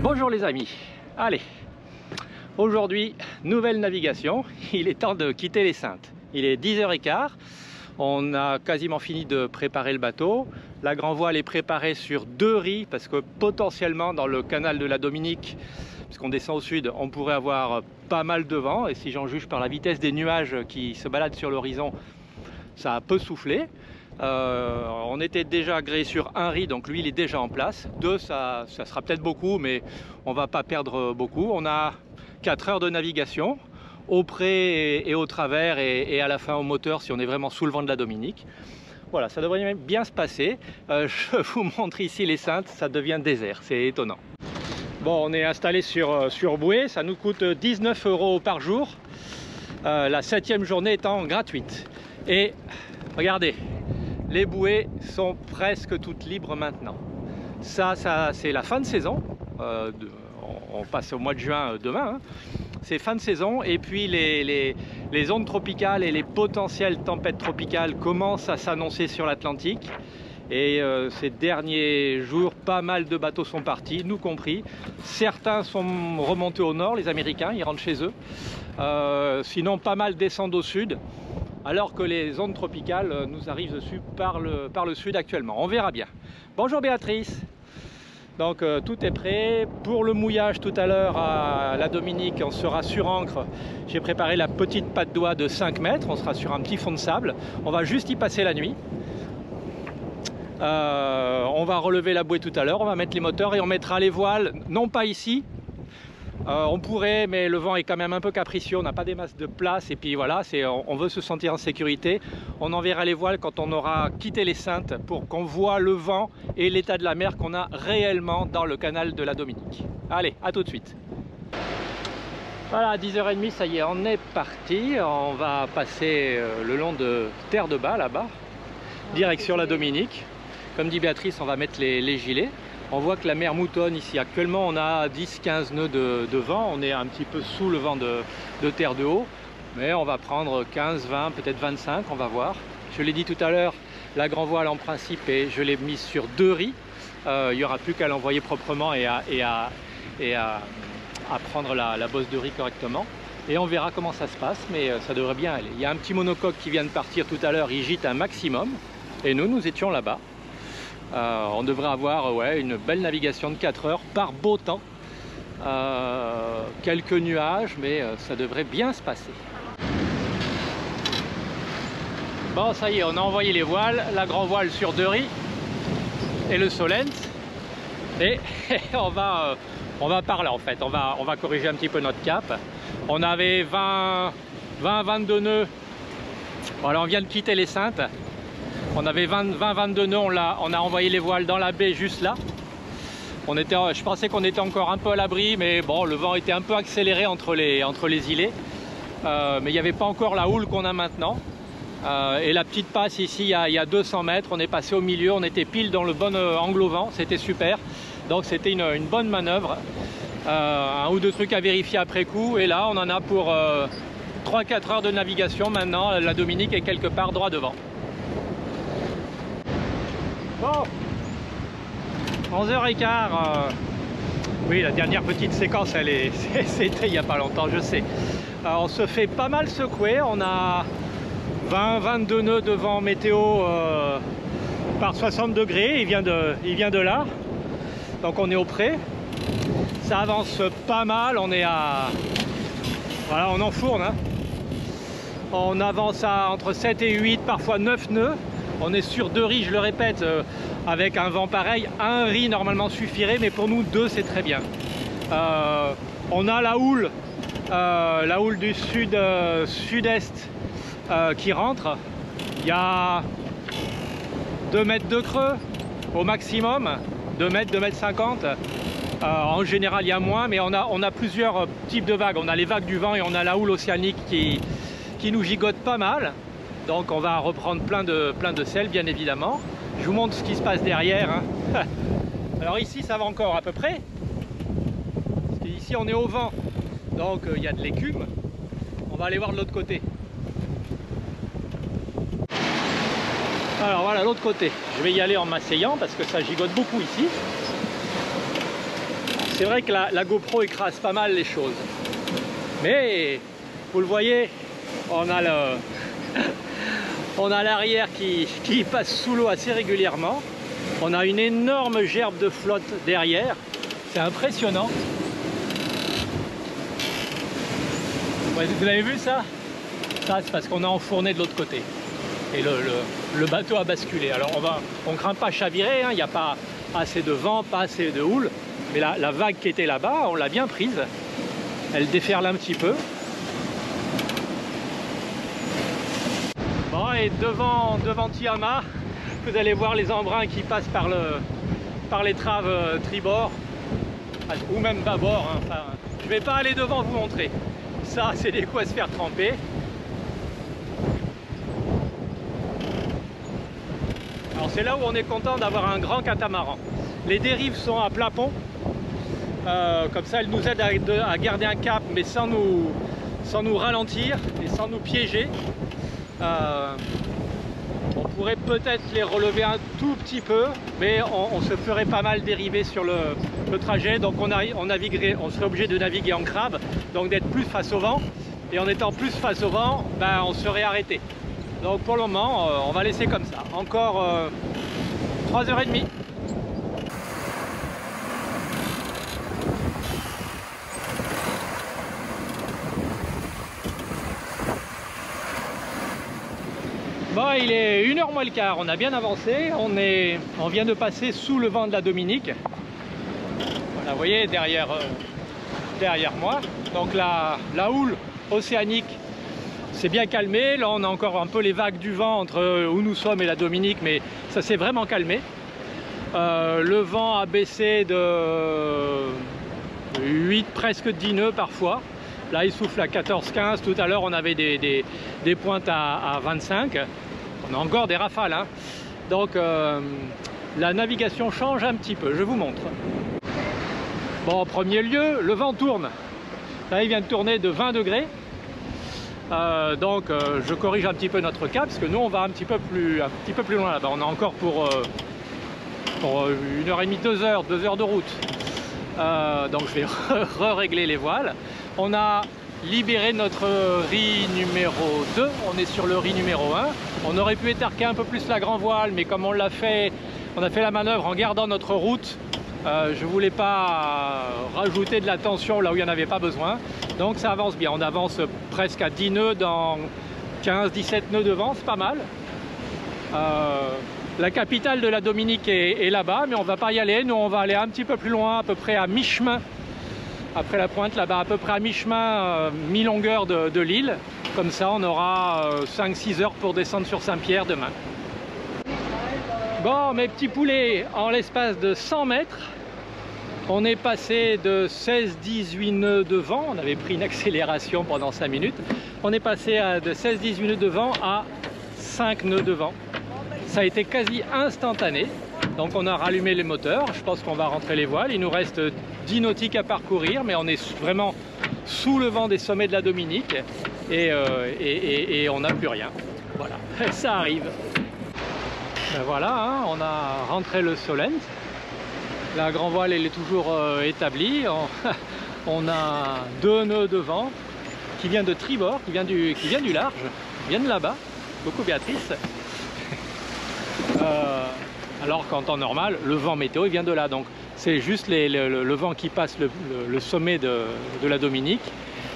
Bonjour les amis, allez, aujourd'hui nouvelle navigation, il est temps de quitter les Saintes. Il est 10h15, on a quasiment fini de préparer le bateau. La grand voile est préparée sur 2 riz parce que potentiellement dans le canal de la Dominique, puisqu'on descend au sud, on pourrait avoir pas mal de vent et si j'en juge par la vitesse des nuages qui se baladent sur l'horizon, ça peut souffler. On était déjà gréé sur 1 riz, donc lui il est déjà en place. 2, ça sera peut-être beaucoup, mais on va pas perdre beaucoup. On a 4 heures de navigation au près et au travers et à la fin au moteur si on est vraiment sous le vent de la Dominique. Voilà, ça devrait bien se passer. Je vous montre ici les Saintes, ça devient désert, c'est étonnant. Bon, on est installé sur bouée, ça nous coûte 19 € par jour. La 7e journée étant gratuite. Et regardez, les bouées sont presque toutes libres maintenant. Ça c'est la fin de saison. On passe au mois de juin demain. Hein. C'est fin de saison et puis les ondes tropicales et les potentielles tempêtes tropicales commencent à s'annoncer sur l'Atlantique. Et ces derniers jours, pas mal de bateaux sont partis, nous compris. Certains sont remontés au nord, les Américains, ils rentrent chez eux. Sinon, pas mal descendent au sud. Alors que les ondes tropicales nous arrivent dessus par le sud actuellement. On verra bien. Bonjour Béatrice. Donc tout est prêt. Pour le mouillage tout à l'heure à la Dominique, on sera sur ancre. J'ai préparé la petite patte d'oie de 5 mètres. On sera sur un petit fond de sable. On va juste y passer la nuit. On va relever la bouée tout à l'heure. On va mettre les moteurs et on mettra les voiles, non pas ici. On pourrait, mais le vent est quand même un peu capricieux, on n'a pas des masses de place et puis voilà, on veut se sentir en sécurité. On enverra les voiles quand on aura quitté les Saintes pour qu'on voit le vent et l'état de la mer qu'on a réellement dans le canal de la Dominique. Allez, à tout de suite. Voilà, à 10h30, ça y est, on est parti. On va passer le long de Terre de Bas, là-bas, direction la Dominique. Comme dit Béatrice, on va mettre les gilets. On voit que la mer moutonne ici. Actuellement, on a 10-15 nœuds de vent. On est un petit peu sous le vent de terre de haut. Mais on va prendre 15, 20, peut-être 25, on va voir. Je l'ai dit tout à l'heure, la grand voile en principe, et je l'ai mise sur 2 riz. Il n'y aura plus qu'à l'envoyer proprement et à prendre la bosse de riz correctement. Et on verra comment ça se passe, mais ça devrait bien aller. Il y a un petit monocoque qui vient de partir tout à l'heure, il gîte un maximum. Et nous étions là-bas. On devrait avoir une belle navigation de 4 heures par beau temps. Quelques nuages, mais ça devrait bien se passer. Bon, ça y est, on a envoyé les voiles, la grand voile sur 2 riz et le Solent. Et on va par là en fait, on va corriger un petit peu notre cap. On avait 20-22 nœuds. Voilà, on vient de quitter les Saintes. On avait 20-22 nœuds, on a envoyé les voiles dans la baie juste là. Je pensais qu'on était encore un peu à l'abri, mais bon, le vent était un peu accéléré entre les îlets. Mais il n'y avait pas encore la houle qu'on a maintenant. Et la petite passe ici, il y a 200 mètres, on est passé au milieu, on était pile dans le bon angle au vent, c'était super. Donc c'était une bonne manœuvre. Un ou deux trucs à vérifier après coup. Et là, on en a pour 3-4 heures de navigation maintenant. La Dominique est quelque part droit devant. Bon, 11h15, oui, la dernière petite séquence, c'était il n'y a pas longtemps, je sais. On se fait pas mal secouer, on a 20-22 nœuds de vent météo par 60 degrés, il vient de là, donc on est au près. Ça avance pas mal, on est voilà, on enfourne, hein. On avance à entre 7 et 8, parfois 9 nœuds. On est sur 2 riz, je le répète, avec un vent pareil. 1 riz normalement suffirait, mais pour nous 2 c'est très bien. On a la houle du sud-est qui rentre. Il y a 2 mètres de creux au maximum, 2 mètres, 2 mètres 50. En général il y a moins, mais on a plusieurs types de vagues. On a les vagues du vent et on a la houle océanique qui nous gigote pas mal. Donc on va reprendre plein de sel bien évidemment. Je vous montre ce qui se passe derrière. Hein. Alors ici ça va encore à peu près. Parce qu'ici on est au vent. Donc il y a de l'écume. On va aller voir de l'autre côté. Alors voilà l'autre côté. Je vais y aller en m'asseyant parce que ça gigote beaucoup ici. C'est vrai que la GoPro écrase pas mal les choses. Mais vous le voyez, on a l'arrière qui passe sous l'eau assez régulièrement. On a une énorme gerbe de flotte derrière. C'est impressionnant. Ouais, vous avez vu ça? Ça, c'est parce qu'on a enfourné de l'autre côté. Et le bateau a basculé. Alors on craint pas chavirer, hein. Il n'y a pas assez de vent, pas assez de houle. Mais la vague qui était là-bas, on l'a bien prise. Elle déferle un petit peu. Bon, et devant Tiama, vous allez voir les embruns qui passent par l'étrave tribord ou même bâbord. Hein. Enfin, je ne vais pas aller devant vous montrer. Ça, c'est des coups à se faire tremper. Alors c'est là où on est content d'avoir un grand catamaran. Les dérives sont à plat pont. Comme ça, elles nous aident à garder un cap, mais sans nous ralentir et sans nous piéger. On pourrait peut-être les relever un tout petit peu, mais on se ferait pas mal dériver sur le trajet. Donc on serait obligé de naviguer en crabe, donc d'être plus face au vent. Et en étant plus face au vent, ben, on serait arrêté. Donc pour le moment, on va laisser comme ça. Encore 3h30. Bon, il est 1h moins le quart, on a bien avancé, on vient de passer sous le vent de la Dominique. Voilà, vous voyez, derrière moi. Donc la houle océanique s'est bien calmée. Là, on a encore un peu les vagues du vent entre où nous sommes et la Dominique, mais ça s'est vraiment calmé. Le vent a baissé de 8, presque 10 nœuds parfois. Là, il souffle à 14-15. Tout à l'heure, on avait des pointes à 25. On a encore des rafales, hein. Donc, la navigation change un petit peu. Je vous montre. Bon, en premier lieu, le vent tourne. Là, il vient de tourner de 20 degrés. Donc, je corrige un petit peu notre cap, parce que nous, on va un petit peu plus loin là-bas. On a encore pour 1h30, 2 heures de route. Donc je vais régler les voiles. On a libéré notre riz numéro 2, on est sur le riz numéro 1. On aurait pu étarquer un peu plus la grand voile, mais comme on a fait la manœuvre en gardant notre route, je ne voulais pas rajouter de la tension là où il n'y en avait pas besoin. Donc ça avance bien, on avance presque à 10 nœuds dans 15-17 nœuds de vent, c'est pas mal. La capitale de la Dominique est là-bas, mais on ne va pas y aller. Nous, on va aller un petit peu plus loin, à peu près à mi-chemin. Après la pointe, là-bas, à peu près à mi-chemin, mi-longueur de l'île. Comme ça, on aura 5-6 heures pour descendre sur Saint-Pierre demain. Bon, mes petits poulets, en l'espace de 100 mètres, on est passé de 16-18 nœuds de vent. On avait pris une accélération pendant 5 minutes. On est passé de 16-18 nœuds de vent à 5 nœuds de vent. Ça a été quasi instantané. Donc on a rallumé les moteurs. Je pense qu'on va rentrer les voiles. Il nous reste 10 nautiques à parcourir, mais on est vraiment sous le vent des sommets de la Dominique. Et on n'a plus rien. Voilà, ça arrive. Ben voilà, hein, on a rentré le Solent. La grand voile, elle est toujours établie. On a 2 nœuds de vent qui vient de tribord, qui vient du large, qui vient de là-bas. Coucou Béatrice. Alors qu'en temps normal, le vent météo il vient de là. Donc c'est juste le vent qui passe le sommet de la Dominique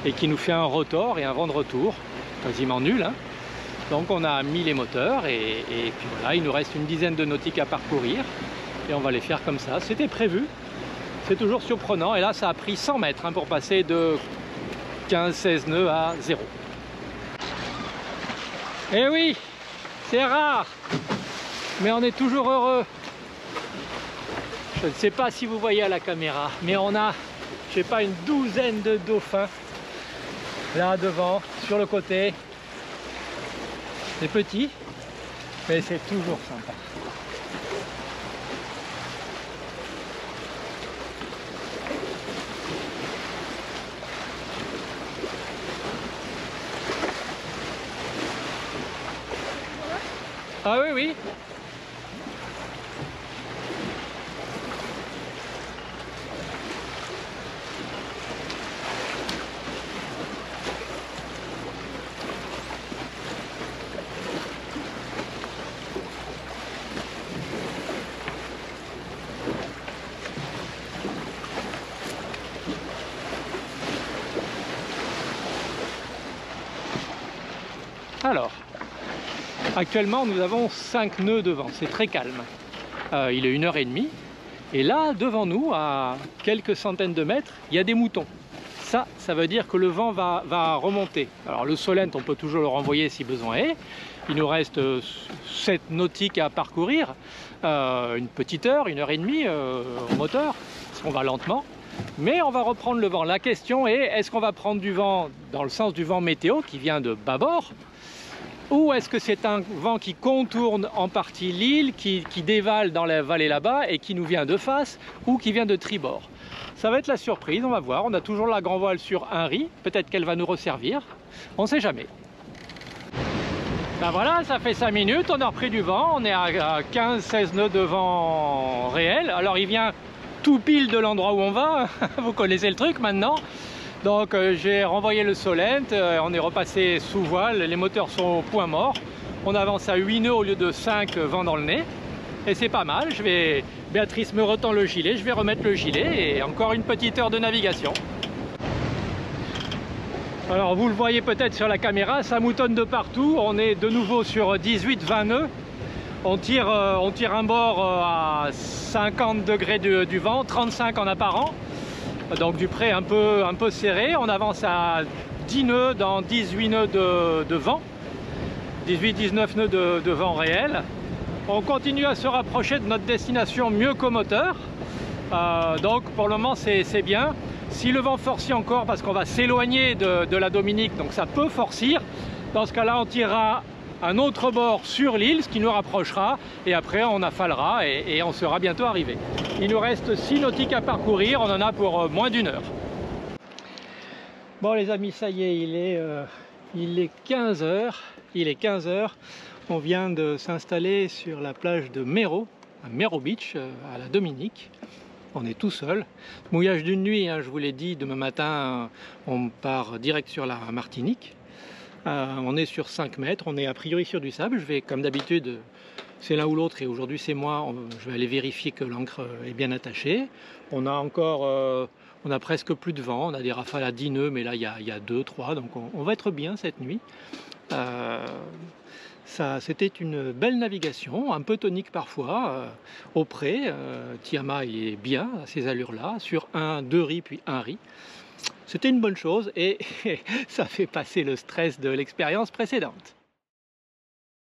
et qui nous fait un rotor et un vent de retour, quasiment nul, hein. Donc on a mis les moteurs et puis voilà, il nous reste une dizaine de nautiques à parcourir et on va les faire comme ça. C'était prévu, c'est toujours surprenant et là ça a pris 100 mètres hein, pour passer de 15-16 nœuds à 0. Eh oui, c'est rare, mais on est toujours heureux. Je ne sais pas si vous voyez à la caméra, mais on a, je sais pas, une douzaine de dauphins là devant, sur le côté. C'est petit, mais c'est toujours sympa. Ah oui, oui. Alors, actuellement nous avons 5 nœuds de vent, c'est très calme. Il est 1h30 et là devant nous, à quelques centaines de mètres, il y a des moutons. Ça veut dire que le vent va remonter. Alors le Solent, on peut toujours le renvoyer si besoin est. Il nous reste 7 nautiques à parcourir, une petite heure, 1h30 au moteur, parce qu'on va lentement. Mais on va reprendre le vent. La question est, est-ce qu'on va prendre du vent dans le sens du vent météo qui vient de bâbord, ou est-ce que c'est un vent qui contourne en partie l'île, qui dévale dans la vallée là-bas et qui nous vient de face, ou qui vient de tribord? Ça va être la surprise, on va voir. On a toujours la grand voile sur un riz, peut-être qu'elle va nous resservir, on ne sait jamais. Ben voilà, ça fait 5 minutes, on a repris du vent, on est à 15-16 nœuds de vent réel. Alors il vient tout pile de l'endroit où on va, vous connaissez le truc maintenant. Donc j'ai renvoyé le Solent, on est repassé sous voile, les moteurs sont au point mort. On avance à 8 nœuds au lieu de 5 vent dans le nez. Et c'est pas mal, Béatrice me retend le gilet, je vais remettre le gilet et encore une petite heure de navigation. Alors vous le voyez peut-être sur la caméra, ça moutonne de partout, on est de nouveau sur 18-20 nœuds. On tire un bord à 50 degrés du vent, 35 en apparent. Donc du près un peu serré, on avance à 10 nœuds dans 18 nœuds de vent, 18-19 nœuds de vent réel. On continue à se rapprocher de notre destination mieux qu'au moteur, donc pour le moment c'est bien. Si le vent forcit encore, parce qu'on va s'éloigner de la Dominique, donc ça peut forcir, dans ce cas-là on tirera un autre bord sur l'île, ce qui nous rapprochera, et après on affalera et on sera bientôt arrivé. Il nous reste 6 nautiques à parcourir, on en a pour moins d'1 heure. Bon les amis, ça y est, il est 15 h. On vient de s'installer sur la plage de Mero, à Mero Beach, à la Dominique. On est tout seul. Mouillage d'une nuit, hein, je vous l'ai dit, demain matin on part direct sur la Martinique. On est sur 5 mètres, on est a priori sur du sable. Je vais, comme d'habitude, c'est l'un ou l'autre, et aujourd'hui c'est moi, je vais aller vérifier que l'ancre est bien attachée. On a presque plus de vent, on a des rafales à 10 nœuds, mais là il y a 2, 3, donc on va être bien cette nuit. C'était une belle navigation, un peu tonique parfois, au près. Tiama il est bien à ces allures-là, sur 2 riz puis 1 riz. C'était une bonne chose et ça fait passer le stress de l'expérience précédente.